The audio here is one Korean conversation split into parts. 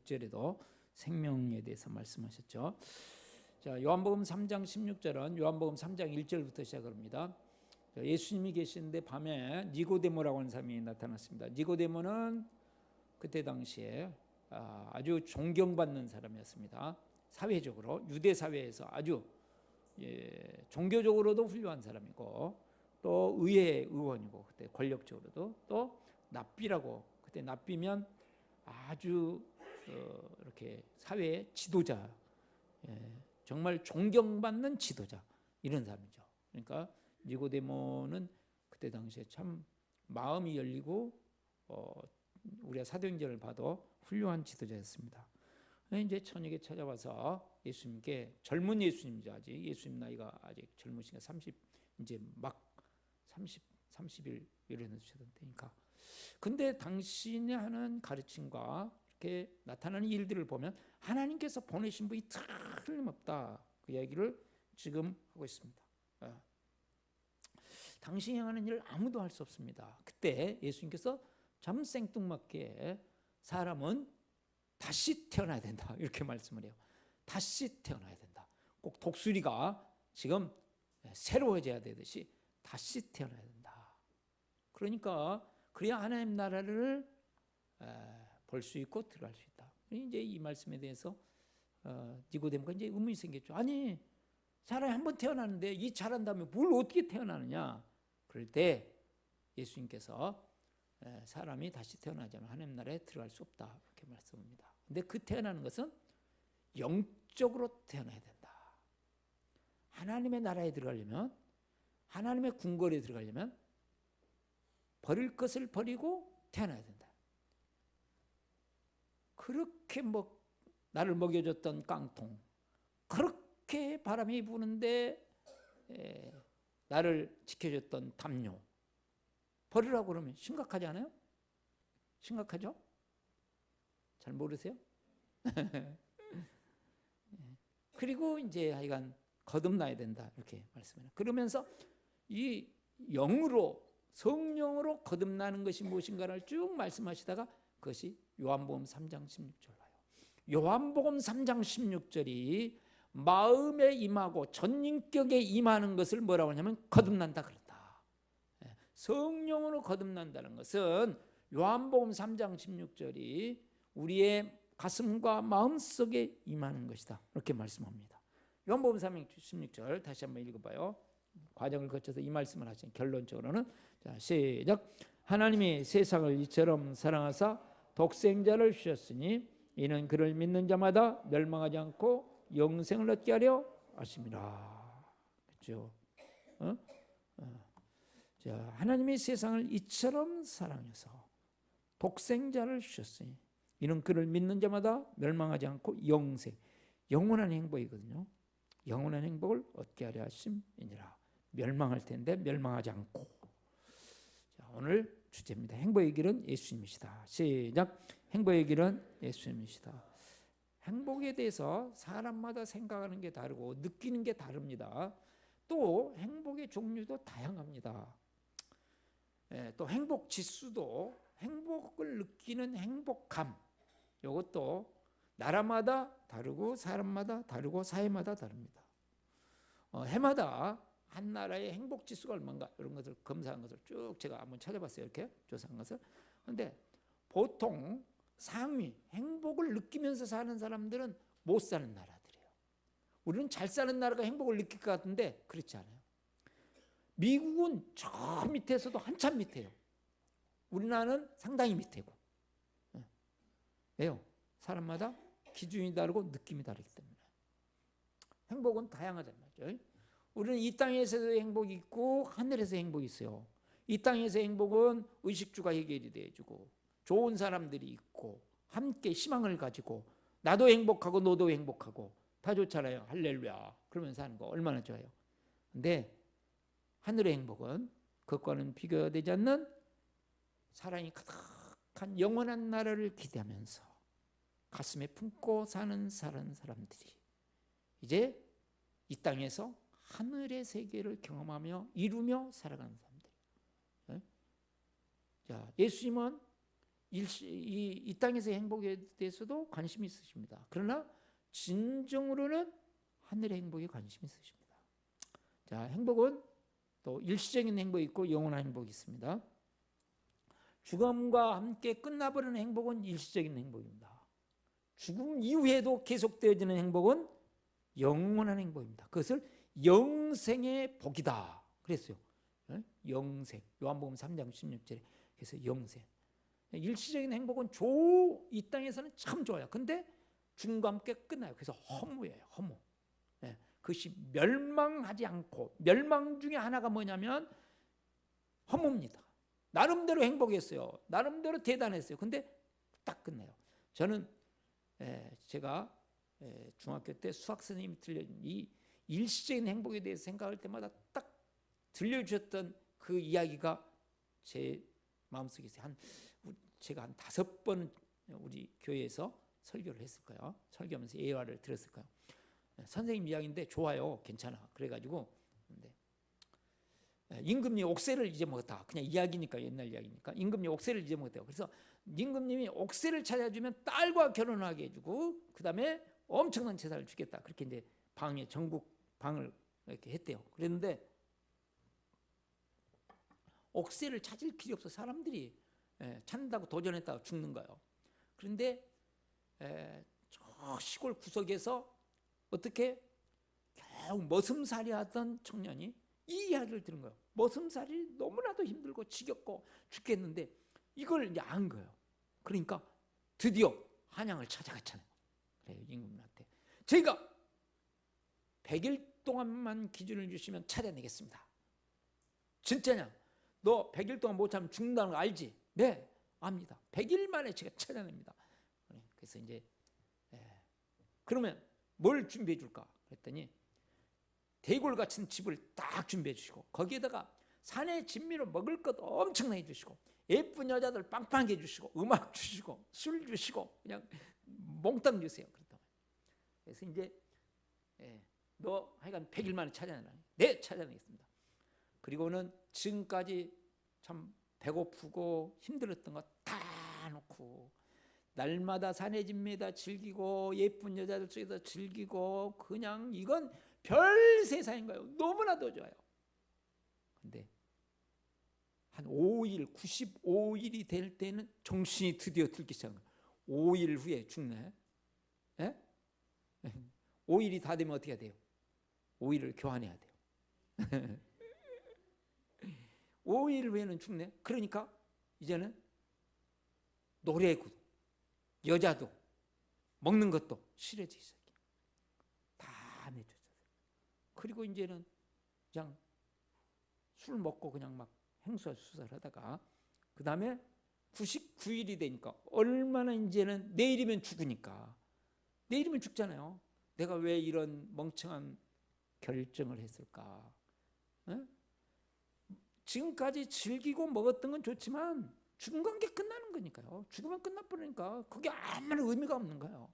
6절에도 생명에 대해서 말씀하셨죠. 자, 요한복음 3장 16절은 요한복음 3장 1절부터 시작합니다. 예수님이 계시는데 밤에 니고데모라고 하는 사람이 나타났습니다. 니고데모는 그때 당시에 아주 존경받는 사람이었습니다. 사회적으로 유대 사회에서 아주 종교적으로도 훌륭한 사람이고 또 의회 의원이고 그때 권력적으로도 또 납비라고 그때 납비면 아주 이렇게 사회의 지도자, 정말 존경받는 지도자 이런 사람이죠. 그러니까 니고데모는 그때 당시에 참 마음이 열리고 우리가 사도행전을 봐도 훌륭한 지도자였습니다. 이제 저녁에 찾아와서 예수님께 젊은 예수님이죠. 아직 예수님 나이가 아직 젊으시니까 30 이제 막 30일 이래는 주셨던 때니까. 근데 당신이 하는 가르침과 이렇게 나타나는 일들을 보면 하나님께서 보내신 분이 틀림없다. 그 이야기를 지금 하고 있습니다. 당신이 하는 일을 아무도 할 수 없습니다. 그때 예수님께서 참 생뚱맞게 사람은 다시 태어나야 된다 이렇게 말씀을 해요. 다시 태어나야 된다. 꼭 독수리가 지금 새로워져야 되듯이 다시 태어나야 된다. 그러니까 그래야 하나님 나라를 볼 수 있고 들어갈 수 있다. 이제 이 말씀에 대해서 니고데모가 이제 의문이 생겼죠. 아니 사람이 한 번 태어나는데 이 자란 다음에 뭘 어떻게 태어나느냐? 그럴 때 예수님께서 사람이 다시 태어나자면 하나님 나라에 들어갈 수 없다 이렇게 말씀합니다. 근데 그 태어나는 것은 영적으로 태어나야 된다. 하나님의 나라에 들어가려면 하나님의 궁궐에 들어가려면 버릴 것을 버리고 태어나야 된다. 그렇게 나를 먹여줬던 깡통, 그렇게 바람이 부는데 나를 지켜줬던 담요 버리라고 그러면 심각하지 않아요? 심각하죠? 잘 모르세요? 그리고 이제 하여간 거듭나야 된다 이렇게 말씀해요. 그러면서 이 영으로 성령으로 거듭나는 것이 무엇인가를 쭉 말씀하시다가 그것이 요한복음 3장 16절 와요. 요한복음 3장 16절이 마음에 임하고 전인격에 임하는 것을 뭐라고 하냐면 거듭난다 그런다. 성령으로 거듭난다는 것은 요한복음 3장 16절이 우리의 가슴과 마음속에 임하는 것이다 이렇게 말씀합니다. 요한복음 3장 16절 다시 한번 읽어봐요. 과정을 거쳐서 이 말씀을 하신 결론적으로는 자 시작. 하나님이 세상을 이처럼 사랑하사 독생자를 주셨으니 이는 그를 믿는 자마다 멸망하지 않고 영생을 얻게 하려 하심이라. 그렇죠? 자, 하나님이 세상을 이처럼 사랑해서 독생자를 주셨으니 이는 그를 믿는 자마다 멸망하지 않고 영생, 영원한 행복이거든요. 영원한 행복을 얻게 하려 하심이니라. 멸망할 텐데 멸망하지 않고. 자, 오늘 주제입니다. 행복의 길은 예수님이시다. 시작. 행복의 길은 예수님이시다. 행복에 대해서 사람마다 생각하는 게 다르고 느끼는 게 다릅니다. 또 행복의 종류도 다양합니다. 또 행복 지수도 행복을 느끼는 행복감 이것도 나라마다 다르고 사람마다 다르고 사회마다 다릅니다. 해마다 한 나라의 행복 지수가 얼마인가 이런 것을 검사한 것을 쭉 제가 한번 찾아봤어요. 이렇게 조사한 것을. 그런데 보통 상위 행복을 느끼면서 사는 사람들은 못 사는 나라들이에요. 우리는 잘 사는 나라가 행복을 느낄 것 같은데 그렇지 않아요. 미국은 저 밑에서도 한참 밑에요. 우리나라는 상당히 밑에고. 왜요? 사람마다 기준이 다르고 느낌이 다르기 때문에. 행복은 다양하단 말이죠. 우리는 이 땅에서도 행복이 있고 하늘에서 행복이 있어요. 이 땅에서 행복은 의식주가 해결이 돼주고 좋은 사람들이 있고 함께 희망을 가지고 나도 행복하고 너도 행복하고 다 좋잖아요. 할렐루야 그러면서 하는 거 얼마나 좋아요. 근데 하늘의 행복은 그것과는 비교되지 않는 사랑이 가득한 영원한 나라를 기대하면서 가슴에 품고 사는 사람들이 이제 이 땅에서 하늘의 세계를 경험하며 이루며 살아가는 사람들. 자, 예수님은 이 땅에서의 행복에 대해서도 관심이 있으십니다. 그러나 진정으로는 하늘의 행복에 관심이 있으십니다. 자, 행복은 또 일시적인 행복이 있고 영원한 행복이 있습니다. 죽음과 함께 끝나버리는 행복은 일시적인 행복입니다. 죽음 이후에도 계속되어지는 행복은 영원한 행복입니다. 그것을 영생의 복이다 그랬어요. 영생, 요한복음 3장 16절에 그래서 영생. 일시적인 행복은 이 땅에서는 참 좋아요. 근데 죽음과 함께 끝나요. 그래서 허무예요. 허무. 그것이 멸망하지 않고, 멸망 중에 하나가 뭐냐면 허무입니다. 나름대로 행복했어요. 나름대로 대단했어요. 근데 딱 끝나요. 저는 제가 중학교 때 수학 선생님이 들려준 이 일시적인 행복에 대해서 생각할 때마다 딱 들려주셨던 그 이야기가 제 마음속에 있어요. 제가 한 5번 우리 교회에서 설교를 했을 거예요. 설교하면서 예화를 들었을 거예요. 선생님 이야기인데 좋아요. 괜찮아. 그래가지고 임금님이 옥새를 잊어먹었다. 그냥 이야기니까, 옛날 이야기니까 임금님이 옥새를 잊어먹었대요. 그래서 임금님이 옥새를 찾아주면 딸과 결혼하게 해주고 그 다음에 엄청난 재산을 주겠다. 그렇게 이제 전국 방을 이렇게 했대요. 그랬는데 옥새를 찾을 필요 없어. 사람들이 찾는다고 도전했다가 죽는 거예요. 그런데 저 시골 구석에서 어떻게 겨우 머슴살이 하던 청년이 이 이야기를 들은 거예요. 머슴살이 너무나도 힘들고 지겹고 죽겠는데 이걸 이제 안 거예요. 그러니까 드디어 한양을 찾아갔잖아요. 그래요, 임금님한테 저희가 100일 동안만 기준을 주시면 찾아내겠습니다. 진짜냐? 너 100일 동안 못 참으면 죽는다는 거 알지? 네, 압니다. 100일 만에 제가 찾아냅니다. 그래서 이제 그러면 뭘 준비해 줄까? 그랬더니 대골 같은 집을 딱 준비해 주시고 거기에다가 산의 진미로 먹을 것 엄청나게 주시고 예쁜 여자들 빵빵하게 해주시고 음악 주시고 술 주시고 그냥 몽땅 주세요. 그래서 이제 너 하여간 100일 만에 찾아내라. 네, 찾아내겠습니다. 그리고는 지금까지 참 배고프고 힘들었던 거 다 놓고 날마다 산의 진미에다 즐기고 예쁜 여자들 속에서 즐기고 그냥 이건 별 세상인 거예요. 너무나도 좋아요. 근데 한 5일, 95일이 될 때는 정신이 드디어 들기 시작한 거예요. 5일 후에 죽네. 5일이 다 되면 어떻게 해야 돼요? 5일을 교환해야 돼요. 5일 후에는 죽네. 그러니까 이제는 노래도 여자도 먹는 것도 싫어지기 시작해요. 다 내쫓았어요. 그리고 이제는 그냥 술 먹고 그냥 막 행수수설 하다가 그 다음에 99일이 되니까 얼마나 이제는 내일이면 죽으니까 내일이면 죽잖아요. 내가 왜 이런 멍청한 결정을 했을까? 지금까지 즐기고 먹었던 건 좋지만 죽은 관계 끝나는 거니까요. 죽으면 끝나버리니까 그게 아무런 의미가 없는 거예요.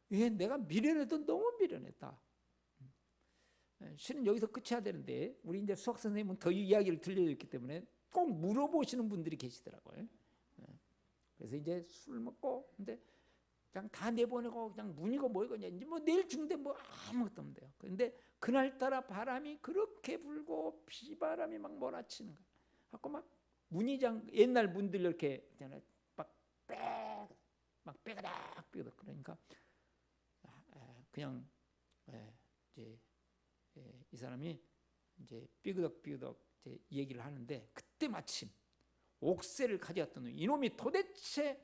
내가 미련해도 너무 미련했다. 실은 여기서 끝이야 되는데 우리 이제 수학 선생님은 더 이야기를 들려줬기 때문에 꼭 물어보시는 분들이 계시더라고요. 그래서 이제 술 먹고 근데 그냥 다 내보내고 그냥 문이고 뭐이고 이제 뭐 내일 죽는데 뭐 아무것도 없는데요. 그런데 그날따라 바람이 그렇게 불고 비바람이 막 몰아치는 거예요. 하고 막 문이장 옛날 문들 이렇게 있잖아요. 막 빼가닥 그러니까 그냥 이제 이 사람이 이제 삐그덕 이제 얘기를 하는데 그때 마침 옥새를 가져왔던 이놈이 도대체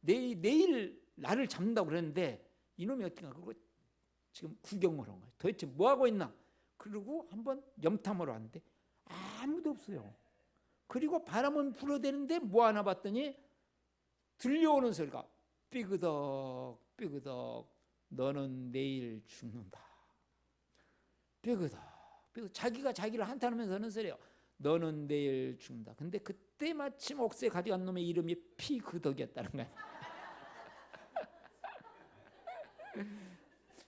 내일 나를 잡는다고 그랬는데 이놈이 어떻게 그거 지금 구경을 한 거예요. 도대체 뭐 하고 있나? 그리고 한번 염탐하러 왔는데 아무도 없어요. 그리고 바람은 불어대는데 뭐 하나 봤더니 들려오는 소리가 삐그덕 너는 내일 죽는다. 삐그덕 자기가 자기를 한탄하면서 하는 소리예요. 너는 내일 죽는다. 근데 그때 마침 옥새 가져간 놈의 이름이 피그덕이었다는 거예요.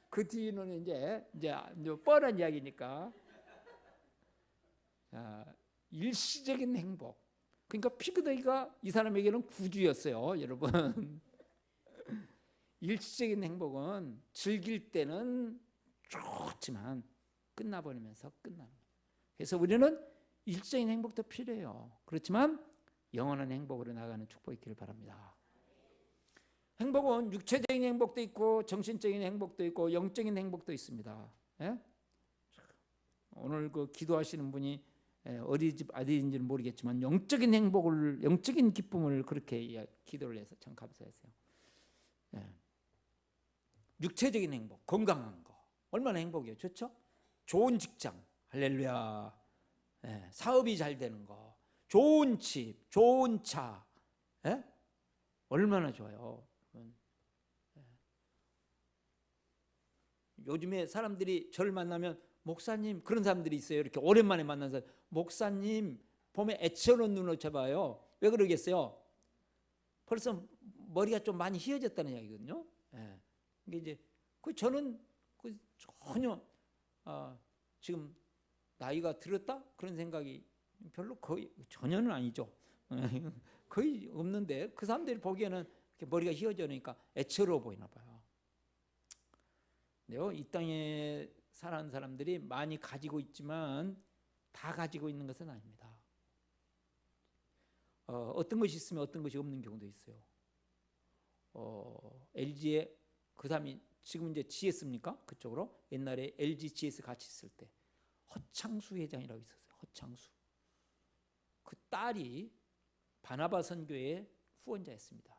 그 뒤는 이제 뻔한 이야기니까 일시적인 행복, 그러니까 피그덕이가 이 사람에게는 구주였어요, 여러분. 일시적인 행복은 즐길 때는 좋지만 끝나버리면서 끝나는 거예요. 그래서 우리는 일시적인 행복도 필요해요. 그렇지만 영원한 행복으로 나가는 축복이 있기를 바랍니다. 행복은 육체적인 행복도 있고 정신적인 행복도 있고 영적인 행복도 있습니다. 예? 오늘 그 기도하시는 분이 어디 집 아들인지는 모르겠지만 영적인 행복을, 영적인 기쁨을 그렇게 기도를 해서 참 감사했어요. 예. 육체적인 행복, 건강한 거 얼마나 행복이에요. 좋죠? 좋은 직장, 할렐루야. 예. 사업이 잘 되는 거, 좋은 집, 좋은 차, 예? 얼마나 좋아요. 예. 요즘에 사람들이 저를 만나면 목사님, 그런 사람들이 있어요. 이렇게 오랜만에 만나서 목사님 봄에 애처로운 눈을 쳐봐요. 왜 그러겠어요? 벌써 머리가 좀 많이 휘어졌다는 이야기거든요. 예. 이게 이제 저는 전혀 지금 나이가 들었다 그런 생각이 별로 거의 전혀는 아니죠. 거의 없는데 그 사람들이 보기에는 이렇게 머리가 휘어져니까 애처로워 보이나 봐요. 근데요, 이 땅에 사는 사람들이 많이 가지고 있지만 다 가지고 있는 것은 아닙니다. 어떤 것이 있으면 어떤 것이 없는 경우도 있어요. LG에 그 사람이 지금 이제 GS입니까? 그쪽으로 옛날에 LG GS 같이 있을 때 허창수 회장이라고 있었어요. 허창수. 그 딸이 바나바 선교회 후원자였습니다.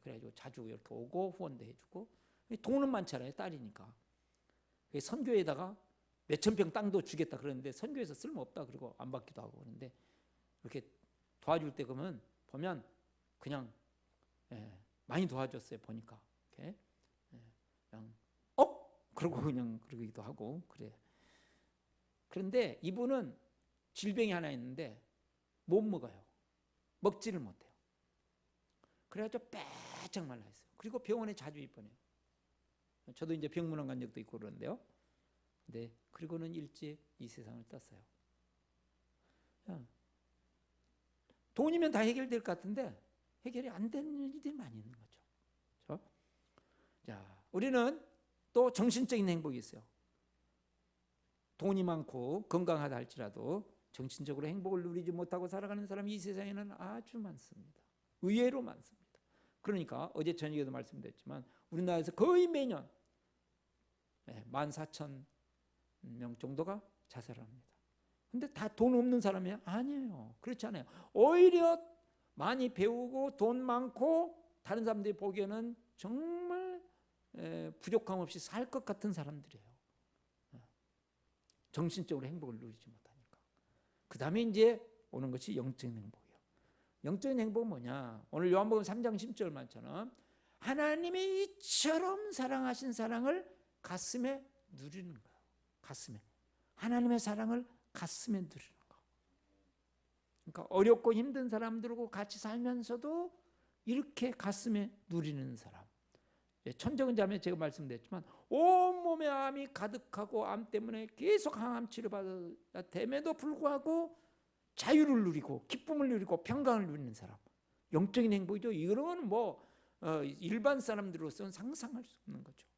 그래가지고 자주 이렇게 오고 후원도 해주고 돈은 많잖아요. 딸이니까. 선교에다가 몇천 평 땅도 주겠다 그러는데 선교에서 쓸모없다 그러고 안 받기도 하고 그러는데 이렇게 도와줄 때 보면 그냥 많이 도와줬어요. 보니까 이렇게 그냥 그러고 그냥 그러기도 하고 그래. 그런데 이분은 질병이 하나 있는데 못 먹어요. 먹지를 못해요. 그래가지고 빼짝 말라 있어요. 그리고 병원에 자주 입원해요. 저도 이제 병문안 간 적도 있고 그러는데요. 근데 그리고는 일찍 이 세상을 떴어요. 돈이면 다 해결될 것 같은데 해결이 안 되는 일들이 많이 있는 거죠. 그렇죠? 자, 우리는 또 정신적인 행복이 있어요. 돈이 많고 건강하다 할지라도 정신적으로 행복을 누리지 못하고 살아가는 사람이 이 세상에는 아주 많습니다. 의외로 많습니다. 그러니까 어제 저녁에도 말씀드렸지만 우리나라에서 거의 매년 14,000명 정도가 자살을 합니다. 근데 다 돈 없는 사람이 아니에요. 그렇지 않아요. 오히려 많이 배우고 돈 많고 다른 사람들이 보기에는 정말 부족함 없이 살 것 같은 사람들이에요. 정신적으로 행복을 누리지 못하니까. 그 다음에 이제 오는 것이 영적인 행복이에요. 영적인 행복은 뭐냐? 오늘 요한복음 3장 10절 말처럼 하나님이 이처럼 사랑하신 사랑을 가슴에 누리는 거예요. 가슴에. 하나님의 사랑을 가슴에 누리는 거. 그러니까 어렵고 힘든 사람들하고 같이 살면서도 이렇게 가슴에 누리는 사람. 천정은 자매 제가 말씀드렸지만 온몸에 암이 가득하고 암 때문에 계속 항암 치료받아야 됨에도 불구하고 자유를 누리고 기쁨을 누리고 평강을 누리는 사람. 영적인 행복이죠. 이거는 일반 사람들로서는 상상할 수 없는 거죠.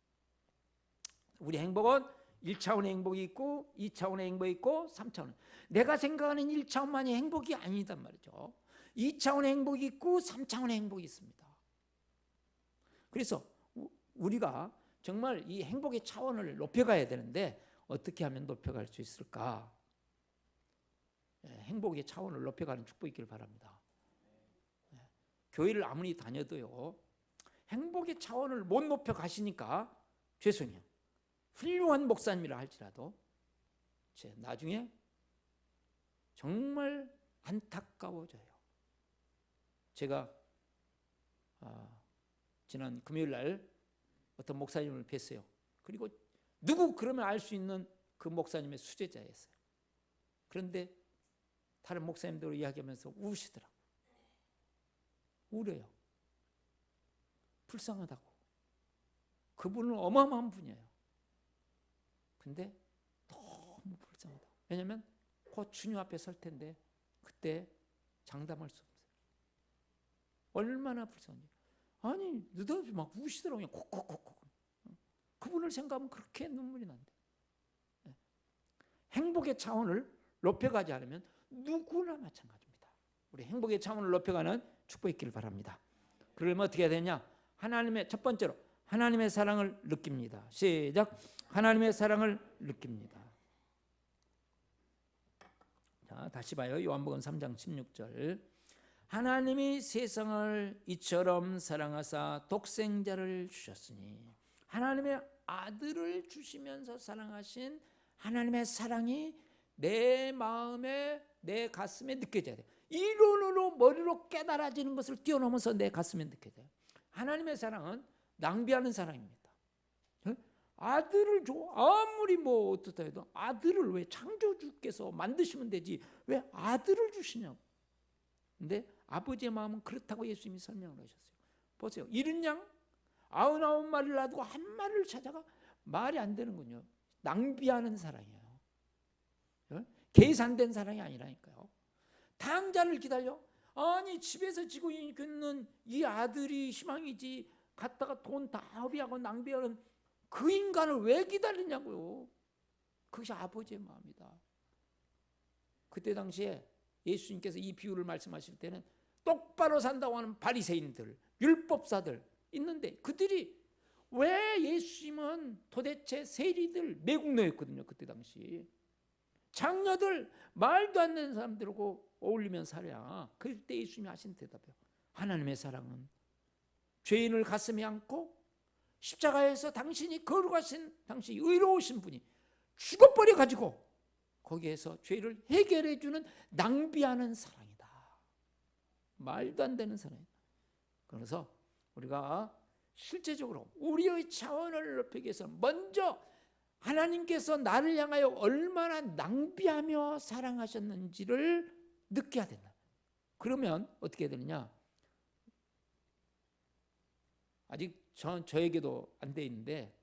우리 행복은 1차원의 행복이 있고 2차원의 행복이 있고 3차원. 내가 생각하는 1차원만이 행복이 아니단 말이죠. 2차원의 행복이 있고 3차원의 행복이 있습니다. 그래서 우리가 정말 이 행복의 차원을 높여가야 되는데 어떻게 하면 높여갈 수 있을까? 행복의 차원을 높여가는 축복이 있기를 바랍니다. 교회를 아무리 다녀도요, 행복의 차원을 못 높여가시니까 죄송해요. 훌륭한 목사님이라 할지라도 나중에 정말 안타까워져요. 제가 지난 금요일 날 어떤 목사님을 뵀어요. 그리고 누구 그러면 알 수 있는 그 목사님의 수제자였어요. 그런데 다른 목사님들과 이야기하면서 우시더라고요. 울어요. 불쌍하다고. 그분은 어마어마한 분이에요. 근데 너무 불쌍하다. 왜냐하면 곧 주님 앞에 설 텐데 그때 장담할 수 없어요. 얼마나 불쌍한지. 아니 느닷없이 막 우시더라고요. 콕콕콕콕. 그분을 생각하면 그렇게 눈물이 난대. 행복의 차원을 높여가지 않으면 누구나 마찬가지입니다. 우리 행복의 차원을 높여가는 축복이 있기를 바랍니다. 그러면 어떻게 해야 되냐? 하나님의 첫 번째로 하나님의 사랑을 느낍니다. 시작. 하나님의 사랑을 느낍니다. 자, 다시 봐요. 요한복음 3장 16절. 하나님이 세상을 이처럼 사랑하사 독생자를 주셨으니, 하나님의 아들을 주시면서 사랑하신 하나님의 사랑이 내 마음에, 내 가슴에 느껴져야 돼요. 이론으로 머리로 깨달아지는 것을 뛰어넘어서 내 가슴에 느껴져요. 하나님의 사랑은 낭비하는 사랑입니다. 아들을 줘. 아무리 뭐 어떻다 해도 아들을 왜 창조주께서 만드시면 되지 왜 아들을 주시냐고. 근데 아버지의 마음은 그렇다고 예수님이 설명을 하셨어요. 보세요. 이른 양 99마리를 놔두고 한 마리를 찾아가. 말이 안 되는군요. 낭비하는 사랑이에요. 계산된 사랑이 아니라니까요. 당자를 기다려. 아니 집에서 지고 있는 이 아들이 희망이지, 갔다가 돈 다 허비하고 낭비하는 그 인간을 왜 기다리냐고요. 그것이 아버지의 마음이다. 그때 당시에 예수님께서 이 비유를 말씀하실 때는 똑바로 산다고 하는 바리새인들, 율법사들 있는데 그들이 왜, 예수님은 도대체 세리들, 매국노였거든요. 그때 당시 장녀들, 말도 안 되는 사람들하고 어울리면 살아야. 그때 예수님이 하신 대답이에요. 하나님의 사랑은 죄인을 가슴에 안고 십자가에서 당신이 거룩하신, 당신이 의로우신 분이 죽어버려 가지고 거기에서 죄를 해결해 주는 낭비하는 사랑이다. 말도 안 되는 사랑이다. 그래서 우리가 실제적으로 우리의 차원을 높이기 위해서 먼저 하나님께서 나를 향하여 얼마나 낭비하며 사랑하셨는지를 느껴야 된다. 그러면 어떻게 되느냐? 아직 저에게도 안 돼 있는데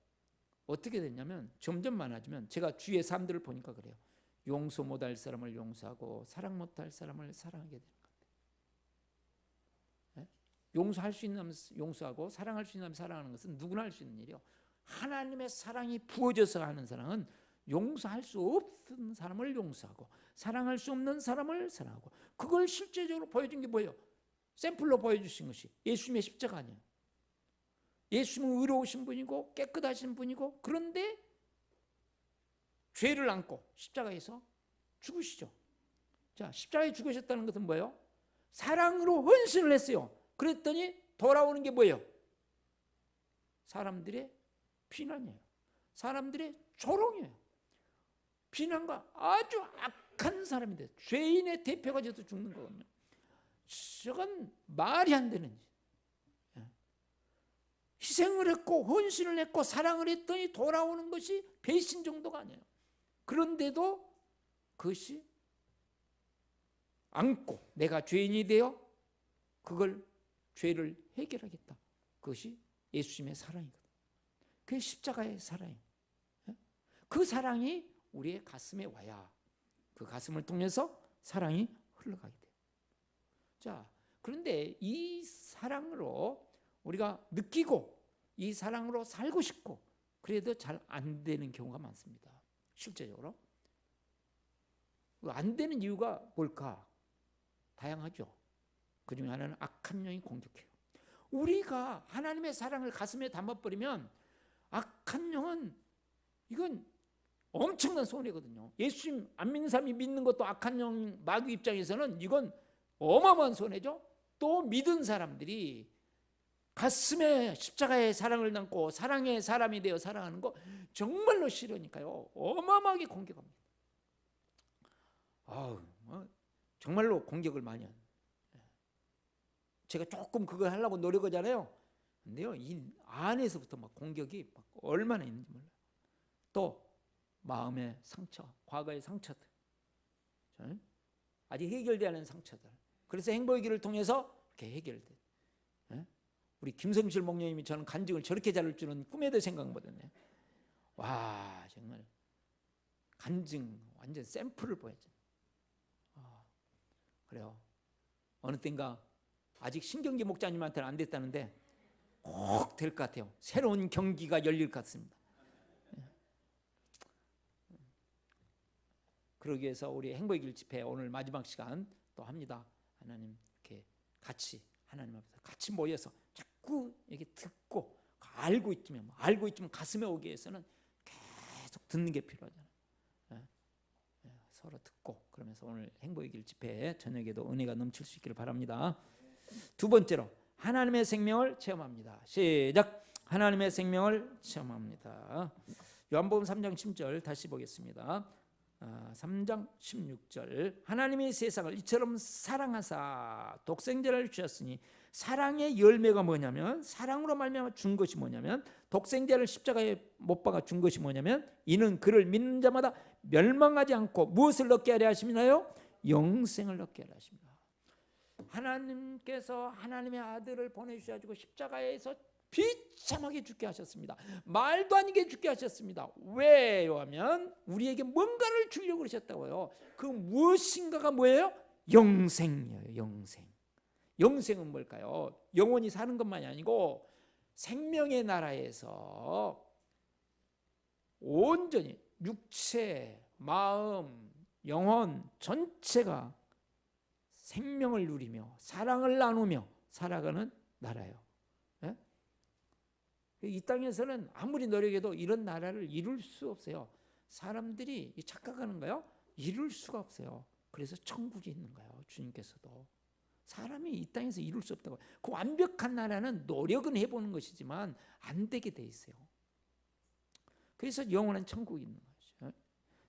어떻게 됐냐면 점점 많아지면, 제가 주위의 사람들을 보니까 그래요. 용서 못할 사람을 용서하고 사랑 못할 사람을 사랑하게 되는 것 같아요. 용서할 수 있는 용서하고 사랑할 수 있는 사랑하는 것은 누구나 할 수 있는 일이요. 하나님의 사랑이 부어져서 하는 사랑은 용서할 수 없는 사람을 용서하고 사랑할 수 없는 사람을 사랑하고, 그걸 실제적으로 보여준 게 뭐예요? 샘플로 보여주신 것이 예수님의 십자가 아니에요. 예수님은 의로우신 분이고 깨끗하신 분이고, 그런데 죄를 안고 십자가에서 죽으시죠. 자, 십자가에 죽으셨다는 것은 뭐예요? 사랑으로 헌신을 했어요. 그랬더니 돌아오는 게 뭐예요? 사람들의 비난이에요. 사람들의 조롱이에요. 비난과 아주 악한 사람인데 죄인의 대표가 돼서 죽는 거거든요. 저건 말이 안 되는 일. 희생을 했고 헌신을 했고 사랑을 했더니 돌아오는 것이 배신 정도가 아니에요. 그런데도 그것이 안고 내가 죄인이 되어 그걸, 죄를 해결하겠다. 그것이 예수님의 사랑이거든요. 그게 십자가의 사랑이에요. 그 사랑이 우리의 가슴에 와야 그 가슴을 통해서 사랑이 흘러가게 돼요. 자, 그런데 이 사랑으로 우리가 느끼고 이 사랑으로 살고 싶고 그래도 잘 안 되는 경우가 많습니다. 실제적으로 안 되는 이유가 뭘까? 다양하죠. 그 중에 하나는 악한 영이 공격해요. 우리가 하나님의 사랑을 가슴에 담아버리면 악한 영은, 이건 엄청난 손해거든요. 예수님 안 믿는 사람이 믿는 것도 악한 영, 마귀 입장에서는 이건 어마어마한 손해죠. 또 믿은 사람들이 가슴에 십자가의 사랑을 담고 사랑의 사람이 되어 사랑하는 거 정말로 싫으니까요. 어마어마하게 공격합니다. 정말로 공격을 많이 합니다. 제가 조금 그걸 하려고 노력하잖아요. 근데요, 이 안에서부터 막 공격이 막 얼마나 있는지 몰라요. 또 마음의 상처, 과거의 상처들, 아직 해결되지 않은 상처들. 그래서 행복의 길을 통해서 이렇게 해결돼. 우리 김성실 목녀님이 저는 간증을 저렇게 잘할 줄은 꿈에도 생각 못했네. 와, 정말 간증 완전 샘플을 보여줘. 그래요. 어느 땐가 아직 신경기 목사님한테는 안 됐다는데 꼭 될 것 같아요. 새로운 경기가 열릴 것 같습니다. 그러기 위해서 우리 행복의 길 집회 오늘 마지막 시간 또 합니다. 하나님 이렇게 같이 하나님 앞에서 같이 모여서 자꾸 이렇게 듣고 알고 있지만 가슴에 오기 위해서는 계속 듣는 게 필요하잖아요. 서로 듣고 그러면서 오늘 행복의 길 집회 저녁에도 은혜가 넘칠 수 있기를 바랍니다. 두 번째로 하나님의 생명을 체험합니다. 시작. 하나님의 생명을 체험합니다. 요한복음 3장 10절 다시 보겠습니다. 3장 16절 하나님이 세상을 이처럼 사랑하사 독생자를 주셨으니 사랑의 열매가 뭐냐면 사랑으로 말미암아 준 것이 뭐냐면 독생자를 십자가에 못 박아 준 것이 뭐냐면 이는 그를 믿는 자마다 멸망하지 않고 무엇을 얻게 하려 하심이나요? 영생을 얻게 하려 하십니다. 하나님께서 하나님의 아들을 보내주셔가지고 십자가에서 비참하게 죽게 하셨습니다. 말도 아니게 죽게 하셨습니다. 왜요 하면 우리에게 뭔가를 주려고 그러셨다고요. 그 무엇인가가 뭐예요? 영생이에요. 영생. 영생은 뭘까요? 영원히 사는 것만이 아니고 생명의 나라에서 온전히 육체, 마음, 영혼 전체가 생명을 누리며 사랑을 나누며 살아가는 나라예요. 예? 이 땅에서는 아무리 노력해도 이런 나라를 이룰 수 없어요. 사람들이 착각하는 거예요. 이룰 수가 없어요. 그래서 천국이 있는 거예요. 주님께서도. 사람이 이 땅에서 이룰 수 없다고. 그 완벽한 나라는 노력은 해보는 것이지만 안 되게 돼 있어요. 그래서 영원한 천국이 있는 거죠.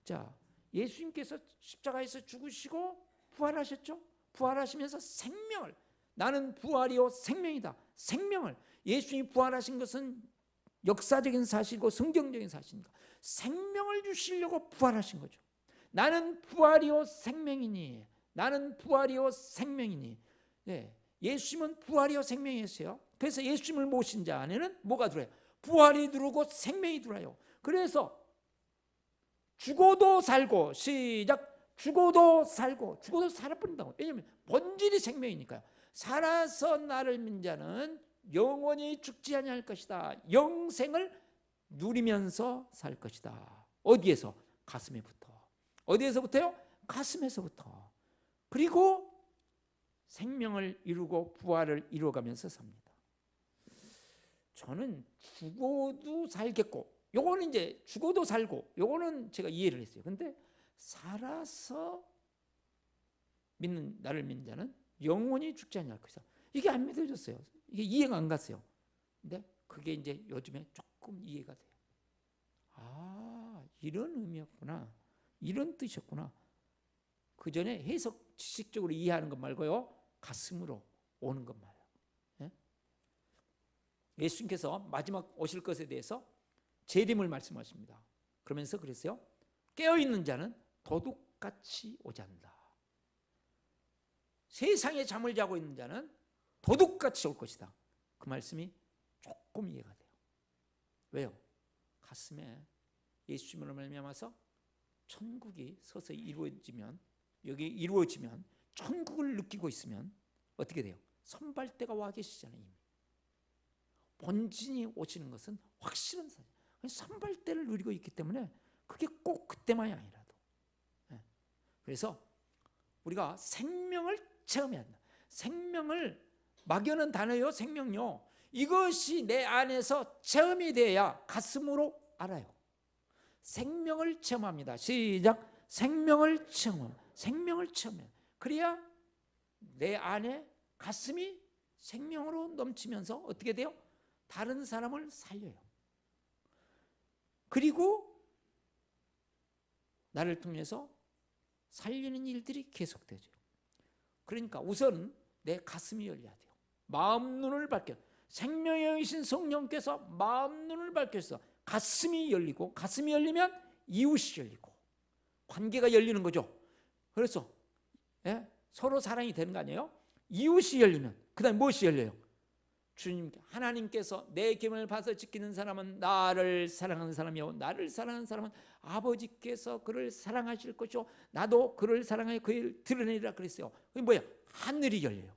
자, 예수님께서 십자가에서 죽으시고 부활하셨죠? 부활하시면서 생명을, 나는 부활이요 생명이다. 생명을, 예수님이 부활하신 것은 역사적인 사실이고 성경적인 사실입니다. 생명을 주시려고 부활하신 거죠. 나는 부활이요 생명이니, 나는 부활이요 생명이니. 네, 예수님은 부활이요 생명이었어요. 그래서 예수님을 모신 자 안에는 뭐가 들어요? 부활이 들어오고 생명이 들어요. 그래서 죽어도 살고, 시작. 죽어도 살고, 죽어도 살아버린다고. 왜냐하면 본질이 생명이니까요. 살아서 나를 믿는 자는 영원히 죽지 아니할 것이다. 영생을 누리면서 살 것이다. 어디에서? 가슴에부터. 어디에서부터요? 가슴에서부터. 그리고 생명을 이루고 부활을 이루어가면서 삽니다. 저는 죽어도 살겠고, 요거는 이제 죽어도 살고, 요거는 제가 이해를 했어요. 근데 살아서 나를 믿는 자는 영원히 죽지 아니할 것이다. 이게 안 믿어졌어요. 이게 이해가 안 갔어요. 근데 그게 이제 요즘에 조금 이해가 돼요. 아, 이런 의미였구나. 이런 뜻이었구나. 그 전에 해석 지식적으로 이해하는 것 말고요, 가슴으로 오는 것 말이에요. 예? 예수님께서 마지막 오실 것에 대해서 재림을 말씀하십니다. 그러면서 그랬어요. 깨어있는 자는 도둑같이 오잔다. 세상에 잠을 자고 있는 자는 도둑같이 올 것이다. 그 말씀이 조금 이해가 돼요. 왜요? 가슴에 예수님으로 말미암아서 천국이 서서히 이루어지면, 여기 이루어지면, 천국을 느끼고 있으면 어떻게 돼요? 선발대가 와 계시잖아요. 이미. 본진이 오시는 것은 확실한 사실. 선발대를 누리고 있기 때문에 그게 꼭 그때만이 아니라도. 그래서 우리가 생명을 체험해야 한다. 생명을, 막연한 단어요, 생명요. 이것이 내 안에서 체험이 돼야 가슴으로 알아요. 생명을 체험합니다. 시작. 생명을 체험합니다. 생명을 체험해요. 그래야 내 안에 가슴이 생명으로 넘치면서 어떻게 돼요? 다른 사람을 살려요. 그리고 나를 통해서 살리는 일들이 계속되죠. 그러니까 우선 내 가슴이 열려야 돼요. 마음 눈을 밝혀, 생명의 영이신 성령께서 마음 눈을 밝혀서 가슴이 열리고, 가슴이 열리면 이웃이 열리고 관계가 열리는 거죠. 그래서 서로 사랑이 되는 거 아니에요? 이웃이 열리면 그 다음에 무엇이 열려요? 주님, 하나님께서 내 계명을 봐서 지키는 사람은 나를 사랑하는 사람이요, 나를 사랑하는 사람은 아버지께서 그를 사랑하실 것이요, 나도 그를 사랑하여 그를 드러내리라 그랬어요. 그게 뭐야? 하늘이 열려요.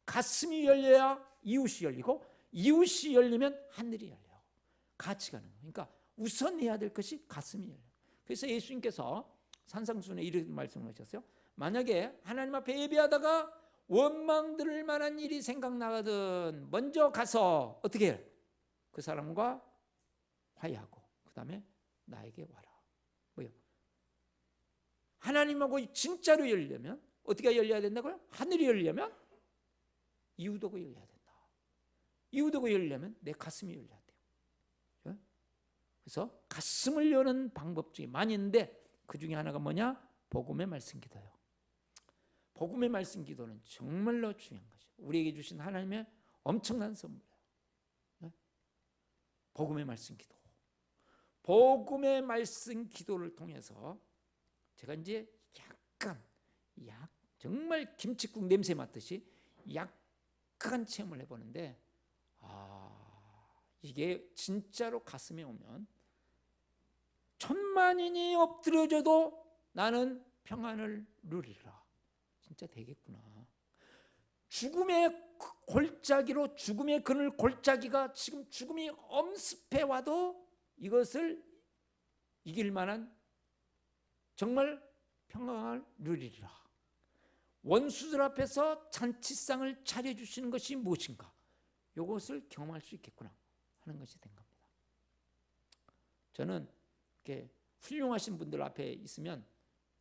가슴이 열려야 이웃이 열리고, 이웃이 열리면 하늘이 열려. 같이 가는 거예요. 그러니까 우선 해야 될 것이 가슴이 열려. 그래서 예수님께서 산상수훈에 이런 말씀을 하셨어요. 만약에 하나님 앞에 예배하다가 원망 들을 만한 일이 생각나거든 먼저 가서 어떻게 해? 그 사람과 화해하고 그 다음에 나에게 와라. 뭐요? 하나님하고 진짜로 열려면 어떻게 열려야 된다고요? 하늘이 열려면 이웃하고 열려야 된다. 이웃하고 열려면 내 가슴이 열려야 돼요. 그래서 가슴을 여는 방법 중에 많이 있는데 그 중에 하나가 뭐냐? 복음의 말씀 기도예요. 복음의 말씀 기도는 정말로 중요한 것이에요. 우리에게 주신 하나님의 엄청난 선물이에요. 복음의 말씀 기도. 복음의 말씀 기도를 통해서 제가 이제 약간 정말 김칫국 냄새 맡듯이 약간 체험을 해보는데, 이게 진짜로 가슴에 오면 천만인이 엎드려져도 나는 평안을 누리라. 진짜 되겠구나. 죽음의 골짜기로, 죽음의 그늘 골짜기가 지금 죽음이 엄습해 와도 이것을 이길 만한 정말 평안을 누리리라. 원수들 앞에서 잔치상을 차려주시는 것이 무엇인가? 이것을 경험할 수 있겠구나 하는 것이 된 겁니다. 저는 이렇게 훌륭하신 분들 앞에 있으면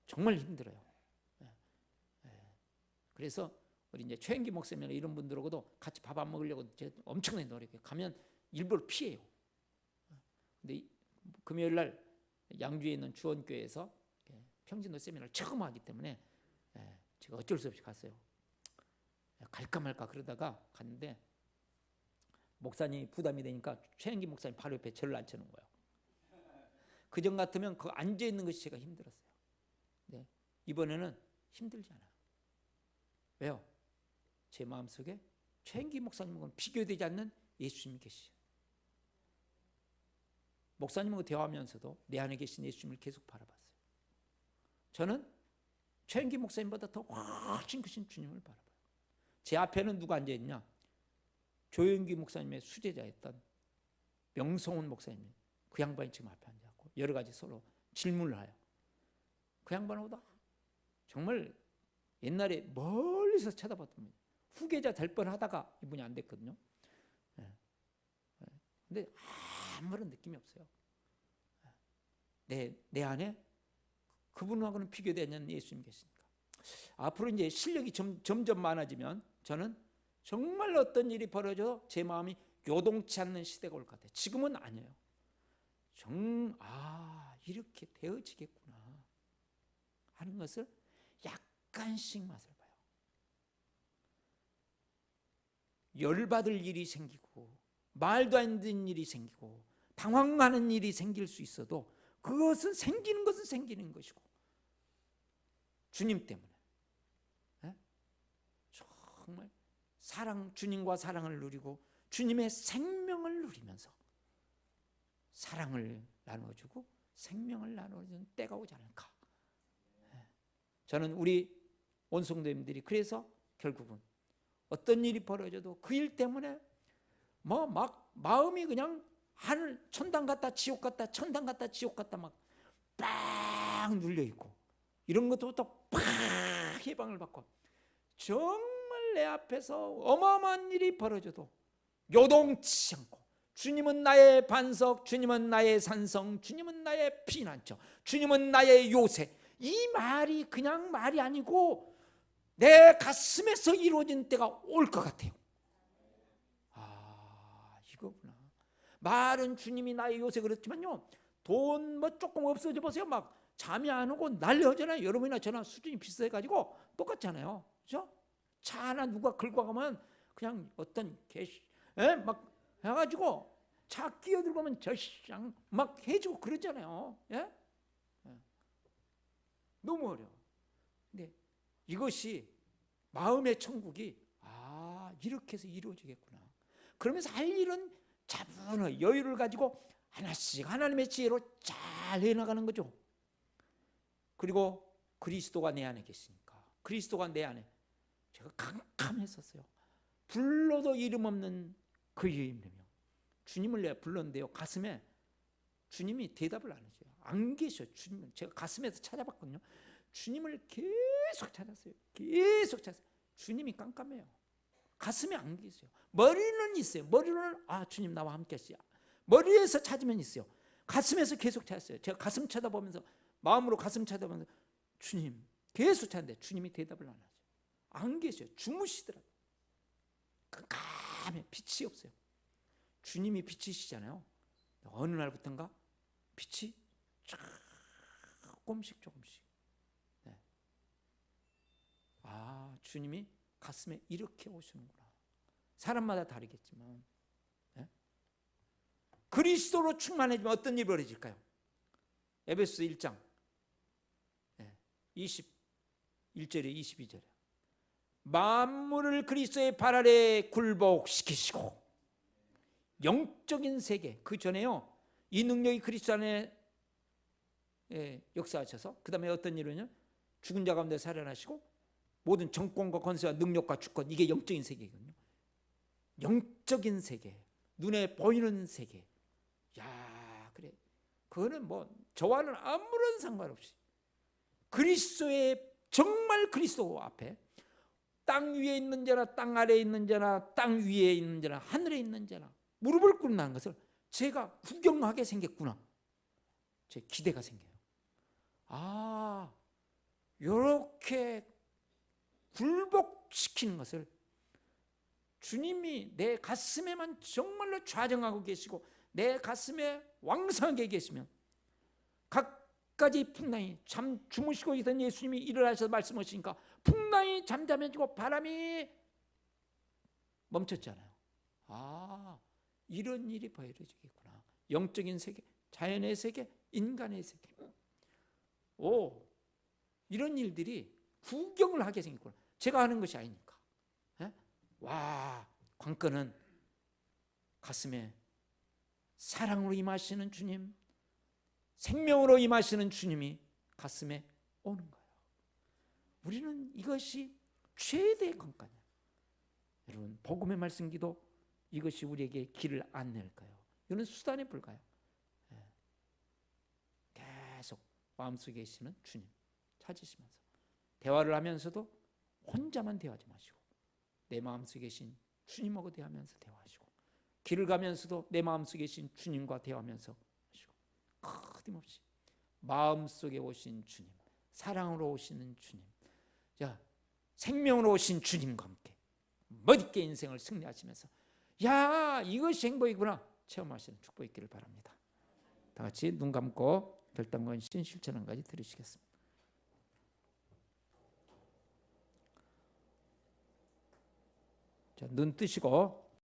정말 힘들어요. 그래서 우리 이제 최행기 목사님이나 이런 분들하고도 같이 밥 안 먹으려고 엄청나게 노력해요. 가면 일부러 피해요. 근데 금요일 날 양주에 있는 주원교회에서 평진도 세미나를 처음 하기 때문에 제가 어쩔 수 없이 갔어요. 갈까 말까 그러다가 갔는데 목사님이 부담이 되니까 최행기 목사님 바로 옆에 저를 앉혀놓은 거예요. 그전 같으면 그 앉아있는 것이 제가 힘들었어요. 네, 이번에는 힘들지 않아요. 왜요? 제 마음속에 최행기 목사님과 비교되지 않는 예수님이 계시죠. 목사님하고 대화하면서도 내 안에 계신 예수님을 계속 바라봤어요. 저는 최행기 목사님보다 더 훨씬 크신 주님을 바라봐요. 제 앞에는 누가 앉아있냐? 조영기 목사님의 수제자였던 명성훈 목사님, 그 양반이 지금 앞에 앉아있고 여러 가지 서로 질문을 해요. 그 양반보다 정말 옛날에 멀리서 쳐다봤던 분, 후계자 될 뻔하다가 이분이 안 됐거든요. 근데 아무런 느낌이 없어요. 내 안에 그분하고는 비교되지 않는 예수님 계시니까. 앞으로 이제 실력이 점점 많아지면 저는 정말 어떤 일이 벌어져도 제 마음이 요동치 않는 시대가 올 것 같아요. 지금은 아니에요. 이렇게 되어지겠구나 하는 것을 약간씩 맛을 봐요. 열받을 일이 생기고 말도 안 되는 일이 생기고 당황하는 일이 생길 수 있어도 그것은 생기는 것은 생기는 것이고 주님 때문에 정말 주님과 사랑을 누리고 주님의 생명을 누리면서 사랑을 나눠주고 생명을 나눠주는 때가 오지 않을까. 저는 우리 온성도님들이 그래서 결국은 어떤 일이 벌어져도 그 일 때문에 막 마음이 그냥 하늘 천당 갔다 지옥 갔다 천당 갔다 지옥 갔다 막 빡 눌려 있고 이런 것부터 팍 해방을 받고 정말 내 앞에서 어마어마한 일이 벌어져도 요동치 않고 주님은 나의 반석, 주님은 나의 산성, 주님은 나의 피난처, 주님은 나의 요새, 이 말이 그냥 말이 아니고 내 가슴에서 이루어진 때가 올 것 같아요. 이거구나. 말은 주님이 나의 요새 그렇지만요, 돈 조금 없어져 보세요. 막 잠이 안 오고 날려오잖아요. 여러분이나 저나 수준이 비슷해가지고 똑같잖아요. 그렇죠? 차 하나 누가 긁고 가면 그냥 어떤 막 해가지고 차 끼어들고 오면 저쌍 막 해주고 그러잖아요. 예? 너무 어려워. 근데 이것이 마음의 천국이 이렇게 해서 이루어지겠구나. 그러면서 할 일은 차분하게 여유를 가지고 하나씩 하나님의 지혜로 잘 해나가는 거죠. 그리고 그리스도가 내 안에 계시니까, 그리스도가 내 안에, 제가 캄캄했었어요. 불러도 이름 없는 그의 이름이며 주님을 내가 불렀는데요. 가슴에 주님이 대답을 안 해줘요. 안 계셔. 주님은 제가 가슴에서 찾아봤거든요. 주님을 계속 찾았어요. 계속 찾았어요. 주님이 깜깜해요. 가슴에 안 계세요. 머리는 있어요. 머리로는 주님 나와 함께 하시야. 머리에서 찾으면 있어요. 가슴에서 계속 찾았어요. 제가 가슴 쳐다보면서 마음으로 가슴 쳐다보면서 주님 계속 찾는데 주님이 대답을 안 하죠. 안 계셔요. 주무시더라고요. 깜깜해. 빛이 없어요. 주님이 빛이시잖아요. 어느 날부터인가 빛이 조금씩 네. 주님이 가슴에 이렇게 오시는구나. 사람마다 다르겠지만 네? 그리스도로 충만해지면 어떤 일이 벌어질까요? 에베소 1장 21절에 22절에 만물을 그리스도의 발 아래 굴복시키시고 영적인 세계, 그 전에요 이 능력이 그리스도 안에 역사하셔서 그 다음에 어떤 일은요, 죽은 자 가운데 살아나시고 모든 정권과 권세와 능력과 주권, 이게 영적인 세계거든요. 영적인 세계, 눈에 보이는 세계. 야, 그래, 그거는 뭐 저와는 아무런 상관없이 그리스도의, 정말 그리스도 앞에 땅 위에 있는 자나 땅 아래에 있는 자나 땅 위에 있는 자나 하늘에 있는 자나 무릎을 꿇는다는 것을 제가 구경하게 생겼구나. 제 기대가 생겨요. 이렇게 굴복시키는 것을 주님이 내 가슴에만 정말로 좌정하고 계시고 내 가슴에 왕성하게 계시면 각가지 풍랑이 주무시고 있던 예수님이 일어나셔서 말씀하시니까 풍랑이 잠잠해지고 바람이 멈췄잖아요. 이런 일이 벌어지겠구나. 영적인 세계, 자연의 세계, 인간의 세계. 이런 일들이 구경을 하게 생겼구나. 제가 하는 것이 아니니까. 관건은 가슴에 사랑으로 임하시는 주님, 생명으로 임하시는 주님이 가슴에 오는 거예요. 우리는 이것이 최대의 관건이에요. 여러분, 복음의 말씀 기도, 이것이 우리에게 길을 안낼 거예요. 이거는 수단에 불과해요. 계속 마음속에 계시는 주님 찾으시면서 대화를 하면서도 혼자만 대화하지 마시고 내 마음속에 계신 주님하고 대화하면서 대화하시고, 길을 가면서도 내 마음속에 계신 주님과 대화하면서 하시고, 끊임없이 마음속에 오신 주님, 사랑으로 오시는 주님, 생명으로 오신 주님과 함께 멋있게 인생을 승리하시면서 이것이 행복이구나 체험하시는 축복이 있기를 바랍니다. 다 같이 눈 감고 결단과 실천한 까지 들으시겠습니다. 눈 뜨시고